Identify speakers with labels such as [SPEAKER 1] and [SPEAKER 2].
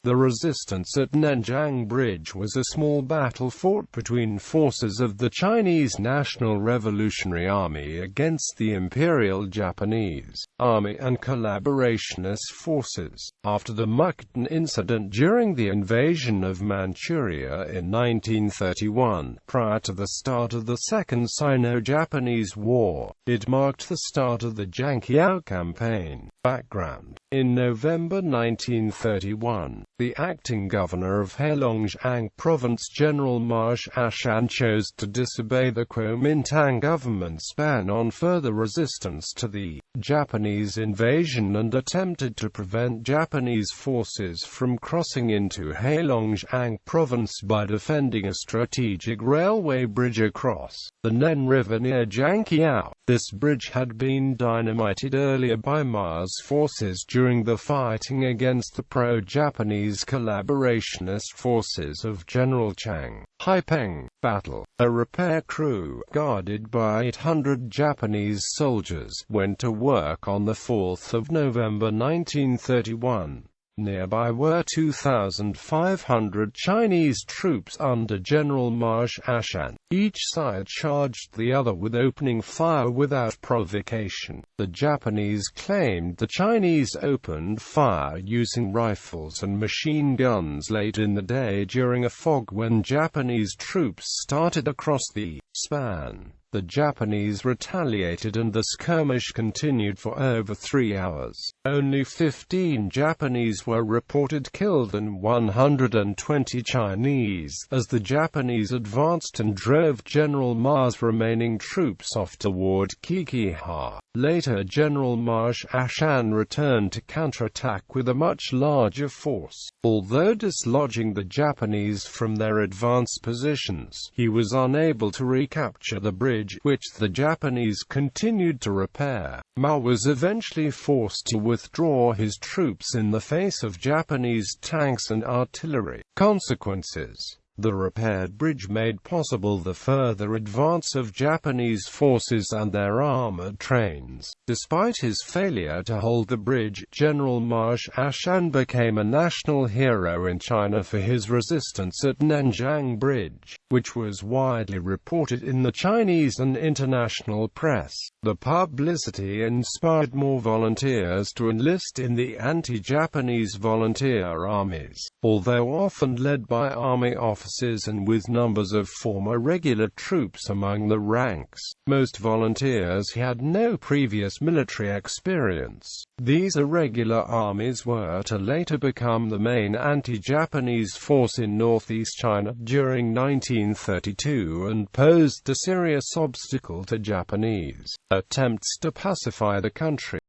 [SPEAKER 1] The resistance at Nenjiang Bridge was a small battle fought between forces of the Chinese National Revolutionary Army against the Imperial Japanese Army and collaborationist forces. After the Mukden Incident during the Invasion of Manchuria in 1931, prior to the start of the Second Sino-Japanese War, it marked the start of the Jiangqiao Campaign. Background: in November 1931, the acting governor of Heilongjiang Province, General Marsh Ashan, chose to disobey the Kuomintang government's ban on further resistance to the Japanese invasion and attempted to prevent Japanese forces from crossing into Heilongjiang Province by defending a strategic railway bridge across the Nen River near Jiangqiao. This bridge had been dynamited earlier by Ma's forces during the fighting against the pro-Japanese collaborationist forces of General Chiang Hai-ping. Battle. A repair crew, guarded by 800 Japanese soldiers, went to work on the 4th of November 1931. Nearby were 2,500 Chinese troops under General Marsh Ashan. Each side charged the other with opening fire without provocation. The Japanese claimed the Chinese opened fire using rifles and machine guns late in the day during a fog when Japanese troops started across the span. The Japanese retaliated and the skirmish continued for over 3 hours. Only 15 Japanese were reported killed and 120 Chinese, as the Japanese advanced and drove General Ma's remaining troops off toward Qiqihua. Later General Marsh Ashan returned to counterattack with a much larger force. Although dislodging the Japanese from their advanced positions, he was unable to recapture the bridge, which the Japanese continued to repair. Ma was eventually forced to withdraw his troops in the face of Japanese tanks and artillery. Consequences: the repaired bridge made possible the further advance of Japanese forces and their armored trains. Despite his failure to hold the bridge, General Marsh Ashan became a national hero in China for his resistance at Nenjiang Bridge, which was widely reported in the Chinese and international press. The publicity inspired more volunteers to enlist in the anti-Japanese volunteer armies. Although often led by army officers and with numbers of former regular troops among the ranks, most volunteers had no previous military experience. These irregular armies were to later become the main anti-Japanese force in northeast China during 1932 and posed a serious obstacle to Japanese attempts to pacify the country.